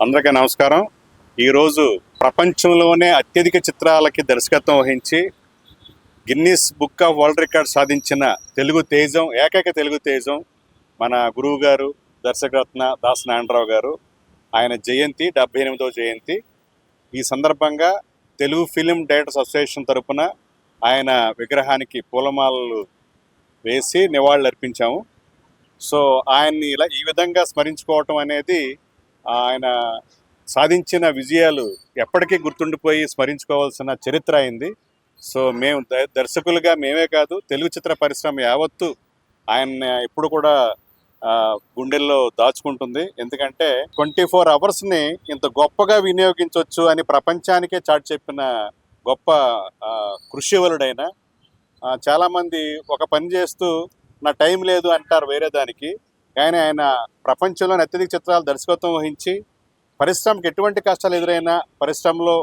అందరికీ నమస్కారం. ఈరోజు ప్రపంచంలోనే అత్యధిక చిత్రాలకి దర్శకత్వం వహించి Guinness book of world record సాధించిన ఏకైక తెలుగు తేజం మన గురువు గారు దర్శకరత్న దాస నారాయణరావు గారు. ఆయన జయంతి 78వ జయంతి. ఈ సందర్భంగా తెలుగు ఫిలిం డైరెక్టర్స్ అసోసియేషన్ తరపున ఆయన విగ్రహానికి పూలమాలలు వేసి నివాళులు అర్పించాము. సో ఆయన్ని ఈ విధంగా స్మరించుకోవటం అనేది ఆయన సాధించిన విజయాలు ఎప్పటికీ గుర్తుండిపోయి స్మరించుకోవాల్సిన చరిత్ర అయింది. సో మేము దర్శకులుగా మేమే కాదు, తెలుగు చిత్ర పరిశ్రమ యావత్తు ఆయన ఎప్పుడు కూడా గుండెల్లో దాచుకుంటుంది. ఎందుకంటే 24 అవర్స్ని ఇంత గొప్పగా వినియోగించవచ్చు అని ప్రపంచానికే చాటి చెప్పిన గొప్ప కృషివలుడైన. చాలామంది ఒక పని చేస్తూ నా టైం లేదు అంటారు వేరే దానికి, కానీ ఆయన ప్రపంచంలోని అత్యధిక చిత్రాలు దర్శకత్వం వహించి పరిశ్రమకి ఎటువంటి కష్టాలు ఎదురైనా, పరిశ్రమలో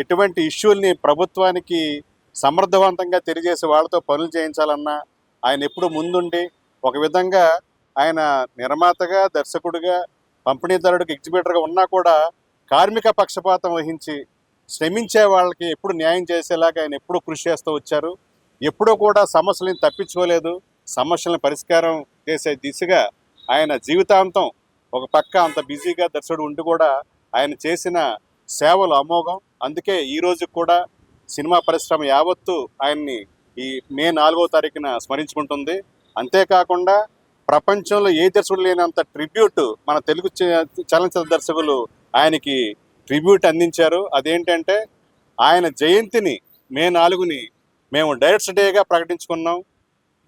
ఎటువంటి ఇష్యూల్ని ప్రభుత్వానికి సమర్థవంతంగా తెలియజేసి వాళ్ళతో పనులు చేయించాలన్నా ఆయన ఎప్పుడు ముందుండి, ఒక విధంగా ఆయన నిర్మాతగా, దర్శకుడిగా, పంపిణీదారుడికి, ఎగ్జిబిటర్గా ఉన్నా కూడా కార్మిక పక్షపాతం వహించి శ్రమించే వాళ్ళకి ఎప్పుడు న్యాయం చేసేలాగా ఆయన ఎప్పుడూ కృషి చేస్తూ వచ్చారు. ఎప్పుడూ కూడా సమస్యలను తప్పించుకోలేదు. సమస్యలను పరిష్కారం చేసే దిశగా ఆయన జీవితాంతం ఒక పక్క అంత బిజీగా దర్శకుడు ఉండి కూడా ఆయన చేసిన సేవలు అమోఘం. అందుకే ఈరోజు కూడా సినిమా పరిశ్రమ యావత్తు ఆయన్ని ఈ మే 4వ తారీఖున స్మరించుకుంటుంది. అంతేకాకుండా ప్రపంచంలో ఏ దర్శకుడు లేనంత ట్రిబ్యూట్ మన తెలుగు చలనచిత్ర దర్శకులు ఆయనకి ట్రిబ్యూట్ అందించారు. అదేంటంటే ఆయన జయంతిని మే 4ని మేము డైరెక్టర్స్ డేగా ప్రకటించుకున్నాం.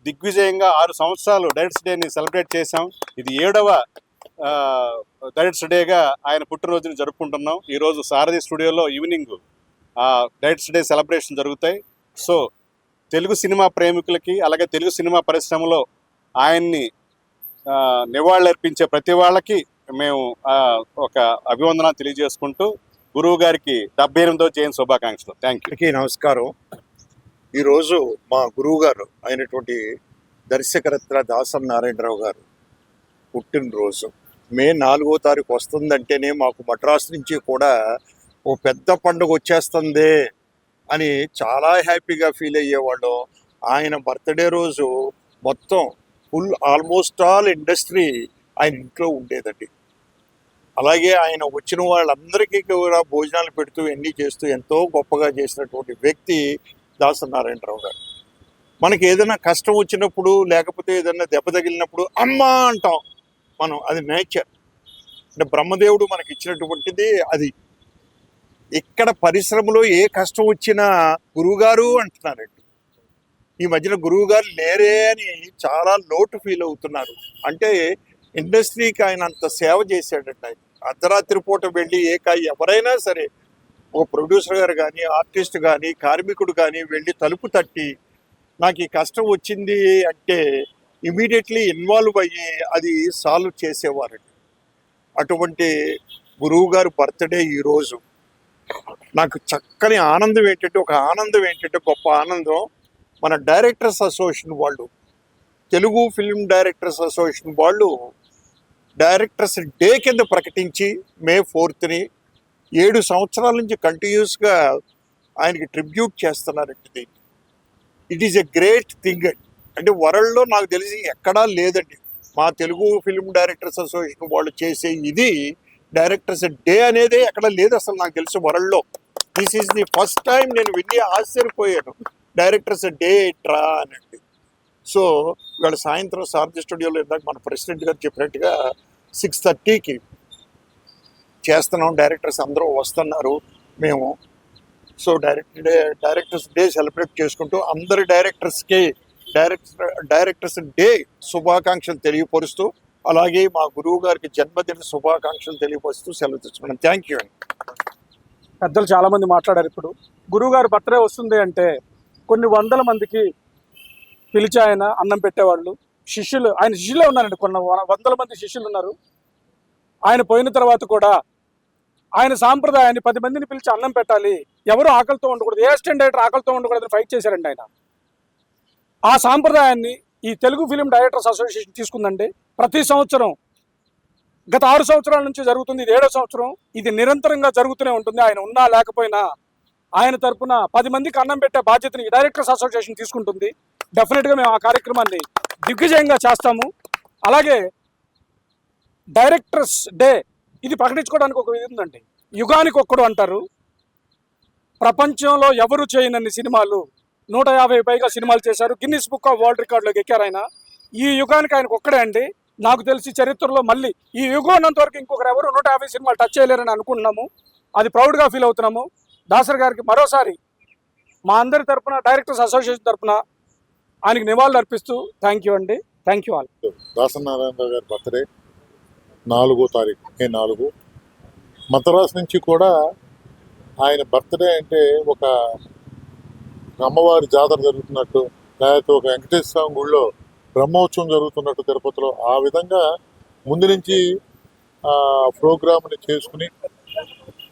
దిగ్విజయంగా 6 సంవత్సరాలు డైరెక్టర్స్ డేని సెలబ్రేట్ చేశాం. ఇది 7వ డైరెక్టర్స్ డేగా ఆయన పుట్టినరోజుని జరుపుకుంటున్నాం. ఈరోజు సారథి స్టూడియోలో ఈవినింగ్ డైరెక్టర్స్ డే సెలబ్రేషన్ జరుగుతాయి. సో తెలుగు సినిమా ప్రేమికులకి, అలాగే తెలుగు సినిమా పరిశ్రమలో ఆయన్ని నివాళులర్పించే ప్రతి వాళ్ళకి మేము ఒక అభివందన తెలియజేసుకుంటూ గురువు గారికి 78వ జయంతి శుభాకాంక్షలు. Thank you. నమస్కారం. ఈరోజు మా గురువు గారు అయినటువంటి దర్శకరత్న దాస నారాయణరావు గారు పుట్టినరోజు. మే 4వ తారీఖు వస్తుందంటేనే మాకు మద్రాసు నుంచి కూడా ఓ పెద్ద పండుగ వచ్చేస్తుంది అని చాలా హ్యాపీగా ఫీల్ అయ్యేవాళ్ళం. ఆయన బర్త్డే రోజు మొత్తం ఆల్మోస్ట్ ఆల్ ఇండస్ట్రీ ఆయన ఇంట్లో ఉండేదండి. అలాగే ఆయన వచ్చిన వాళ్ళందరికీ కూడా భోజనాలు పెడుతూ ఎన్ని చేస్తూ ఎంతో గొప్పగా చేసినటువంటి వ్యక్తి దాస నారాయణరావు గారు. మనకి ఏదైనా కష్టం వచ్చినప్పుడు, లేకపోతే ఏదైనా దెబ్బ తగిలినప్పుడు అమ్మా అంటాం మనం. అది నేచర్. అంటే బ్రహ్మదేవుడు మనకి ఇచ్చినటువంటిది అది. ఇక్కడ పరిశ్రమలో ఏ కష్టం వచ్చినా గురువుగారు అంటున్నారండి. ఈ మధ్యన గురువుగారు లేరే అని చాలా లోటు ఫీల్ అవుతున్నారు. అంటే ఇండస్ట్రీకి ఆయన అంత సేవ చేశాడండి. ఆయన అర్ధరాత్రి పూట వెళ్ళి ఎవరైనా సరే, ఒక ప్రొడ్యూసర్ గారు కానీ, ఆర్టిస్ట్ కానీ, కార్మికుడు కానీ వెళ్ళి తలుపు తట్టి నాకు ఈ కష్టం వచ్చింది అంటే ఇమీడియట్లీ ఇన్వాల్వ్ అయ్యి అది సాల్వ్ చేసేవారండి. అటువంటి గురువు గారు బర్త్డే ఈరోజు. నాకు చక్కని ఆనందం ఏంటంటే గొప్ప ఆనందం, మన డైరెక్టర్స్ అసోసియేషన్ వాళ్ళు, తెలుగు ఫిల్మ్ డైరెక్టర్స్ అసోసియేషన్ వాళ్ళు డైరెక్టర్స్ డే కింద ప్రకటించి మే 4ని 7 సంవత్సరాల నుంచి కంటిన్యూస్గా ఆయనకి ట్రిబ్యూట్ చేస్తున్నారండి. It is a great thing అండి. అంటే వరల్డ్లో నాకు తెలిసి ఎక్కడా లేదండి. మా తెలుగు ఫిల్మ్ డైరెక్టర్స్ అసోసియేషన్ వాళ్ళు చేసే ఇది డైరెక్టర్స్ డే అనేదే ఎక్కడ లేదు అసలు నాకు తెలిసి వరల్డ్లో. This is the first time నేను విని ఆశ్చర్యపోయాను, డైరెక్టర్స్ డే ట్రా అనండి. సో ఇవాళ సాయంత్రం సారథి స్టూడియోలో ఇందాక మన ప్రెసిడెంట్ గారు చెప్పినట్టుగా 6:30కి చేస్తున్నాం. డైరెక్టర్స్ అందరూ వస్తున్నారు మేము. సో డైరెక్టర్స్ డే సెలబ్రేట్ చేసుకుంటూ అందరి డైరెక్టర్స్ డే శుభాకాంక్షలు తెలియపరుస్తూ, అలాగే మా గురువు గారికి జన్మదిన శుభాకాంక్షలు తెలియపరుస్తూ సెలవు తెచ్చుకున్నాం. థ్యాంక్ యూ అండి. పెద్దలు చాలామంది మాట్లాడారు. ఇప్పుడు గురువు గారు బర్త్డే వస్తుంది అంటే కొన్ని వందల మందికి పిలిచి ఆయన అన్నం పెట్టేవాళ్ళు. ఆయన శిష్యులే ఉన్నారండి. కొన్ని వందల మంది శిష్యులు ఉన్నారు. ఆయన పోయిన తర్వాత కూడా ఆయన సాంప్రదాయాన్ని 10 మందిని పిలిచి అన్నం పెట్టాలి, ఎవరు ఆకలితో ఉండకూడదు, ఏ అసిస్టెంట్ డైరెక్టర్ ఆకలితో ఉండకూడదని ఫైట్ చేశారండి ఆయన. ఆ సాంప్రదాయాన్ని ఈ తెలుగు ఫిలిం డైరెక్టర్స్ అసోసియేషన్ తీసుకుందండి. ప్రతి సంవత్సరం గత 6 సంవత్సరాల నుంచి జరుగుతుంది. ఇది 7వ సంవత్సరం. ఇది నిరంతరంగా జరుగుతూనే ఉంటుంది. ఆయన ఉన్నా లేకపోయినా ఆయన తరపున 10 మందికి అన్నం పెట్టే బాధ్యతని డైరెక్టర్స్ అసోసియేషన్ తీసుకుంటుంది. డెఫినెట్గా మేము ఆ కార్యక్రమాన్ని దిగ్విజయంగా చేస్తాము. అలాగే డైరెక్టర్స్ డే ఇది ప్రకటించుకోవడానికి ఒక ఇది ఉందండి. యుగానికి ఒక్కడు అంటారు. ప్రపంచంలో ఎవరు చేయనన్ని సినిమాలు 150 పైగా సినిమాలు చేశారు. గిన్నిస్ బుక్ ఆఫ్ వరల్డ్ రికార్డులోకి ఎక్కారు ఆయన. ఈ యుగానికి ఆయనకు ఒక్కడే అండి. నాకు తెలిసి చరిత్రలో మళ్ళీ ఈ యుగం ఉన్నంత వరకు ఇంకొకరు ఎవరు 150 సినిమాలు టచ్ చేయలేరని అనుకుంటున్నాము. అది ప్రౌడ్గా ఫీల్ అవుతున్నాము. దాసరి గారికి మరోసారి మా అందరి తరపున, డైరెక్టర్స్ అసోసియేషన్ తరపున ఆయనకి నివాళులు అర్పిస్తూ థ్యాంక్ యూ అండి. Thank you all. Dasari Narayana Rao గారి బర్త్డే 4వ తారీఖు మే 4. మద్రాసు నుంచి కూడా ఆయన బర్త్డే అంటే ఒక అమ్మవారి జాతర జరుగుతున్నట్టు, లేకపోతే ఒక వెంకటేశ్వర స్వామి గుళ్ళో బ్రహ్మోత్సవం జరుగుతున్నట్టు తిరుపతిలో, ఆ విధంగా ముందు నుంచి ప్రోగ్రామ్ని చేసుకుని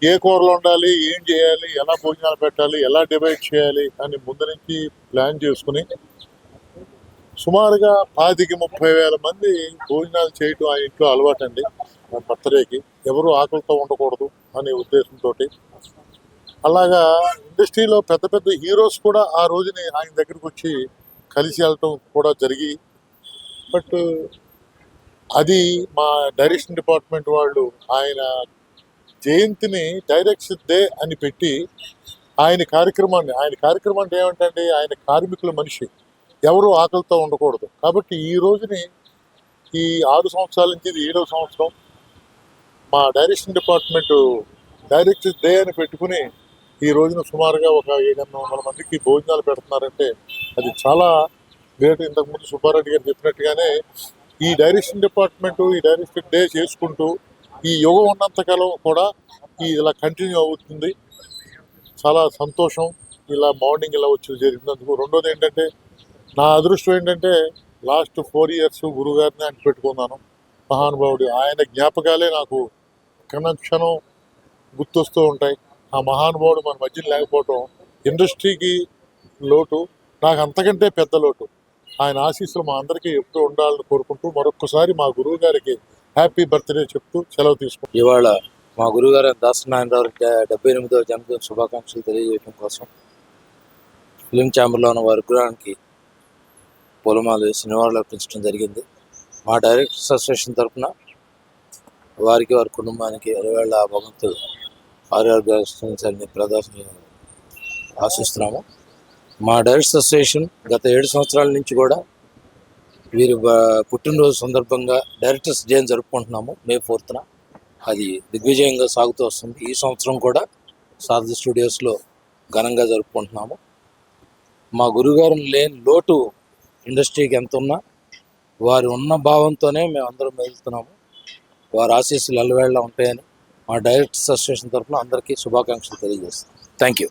ఏ కూరలు ఉండాలి, ఏం చేయాలి, ఎలా భోజనాలు పెట్టాలి, ఎలా డివైడ్ చేయాలి అని ముందు నుంచి ప్లాన్ చేసుకుని సుమారుగా 25-30 వేల మంది భోజనాలు చేయటం ఆ ఇంట్లో అలవాటండి. బర్త్డేకి ఎవరు ఆకలితో ఉండకూడదు అనే ఉద్దేశంతో అలాగా ఇండస్ట్రీలో పెద్ద పెద్ద హీరోస్ కూడా ఆ రోజుని ఆయన దగ్గరికి వచ్చి కలిసి వెళ్ళటం కూడా జరిగి, బట్ అది మా డైరెక్షన్ డిపార్ట్మెంట్ వాళ్ళు ఆయన జయంతిని డైరెక్షన్ డే అని పెట్టి ఆయన కార్యక్రమం అంటే ఏమంటే ఆయన కార్మికుల మనిషి, ఎవరు ఆకలితో ఉండకూడదు. కాబట్టి ఈ రోజుని ఈ 6 సంవత్సరాల నుంచి ఇది 7వ సంవత్సరం మా డైరెక్షన్ డిపార్ట్మెంట్ డైరెక్టర్ డే అని పెట్టుకుని ఈ రోజున సుమారుగా ఒక 700 మందికి భోజనాలు పెడుతున్నారంటే అది చాలా గ్రేట్. ఇంతకుముందు సుబ్బారెడ్డి గారు చెప్పినట్టుగానే ఈ డైరెక్షన్ డిపార్ట్మెంట్ ఈ డైరెక్టర్ డే చేసుకుంటూ ఈ యుగం ఉన్నంతకాలం కూడా ఇలా కంటిన్యూ అవుతుంది. చాలా సంతోషం ఇలా మార్నింగ్ ఇలా వచ్చి జరిగినందుకు. రెండోది ఏంటంటే నా అదృష్టం ఏంటంటే లాస్ట్ 4 ఇయర్స్ గురుగారిని ఆయన పెట్టుకున్నాను. మహానుభావుడు, ఆయన జ్ఞాపకాలే నాకు క్షణం గుర్తొస్తూ ఉంటాయి. ఆ మహానుభావుడు మన మధ్య లేకపోవటం ఇండస్ట్రీకి లోటు, నాకు అంతకంటే పెద్ద లోటు. ఆయన ఆశీస్సులు మా అందరికీ ఎప్పుడూ ఉండాలని కోరుకుంటూ మరొక్కసారి మా గురువు గారికి హ్యాపీ బర్త్డే చెప్తూ సెలవు తీసుకుంటాం. ఇవాళ మా గురువుగారు దాసరి నారాయణరావు 78వ జన్మదిన శుభాకాంక్షలు తెలియజేయడం కోసం ఫిలిం ఛాంబర్లో ఉన్న వారి విగ్రహానికి పూలమాలు వేసి నివాళులు అర్పించడం జరిగింది. మా డైరెక్టర్స్ అసోసియేషన్ తరఫున వారికి, వారి కుటుంబానికి 20 భగవంతుడు ఆరోగ్యాన్ని ప్రదర్శన ఆశిస్తున్నాము. మా డైరెక్టర్స్ అసోసియేషన్ గత 7 సంవత్సరాల నుంచి కూడా వీరి పుట్టినరోజు సందర్భంగా డైరెక్టర్స్ డే జరుపుకుంటున్నాము మే 4న. అది దిగ్విజయంగా సాగుతూ వస్తుంది. ఈ సంవత్సరం కూడా సారథి స్టూడియోస్లో ఘనంగా జరుపుకుంటున్నాము. మా గురుగారు లేని లోటు ఇండస్ట్రీకి ఎంత ఉన్నా వారు ఉన్న భావంతోనే మేము అందరం వెళ్తున్నాము. వారి ఆశీస్సులు అల్లవేళ ఉంటాయని మా డైరెక్టర్స్ అసోసియేషన్ తరఫున అందరికీ శుభాకాంక్షలు తెలియజేస్తాం. Thank you.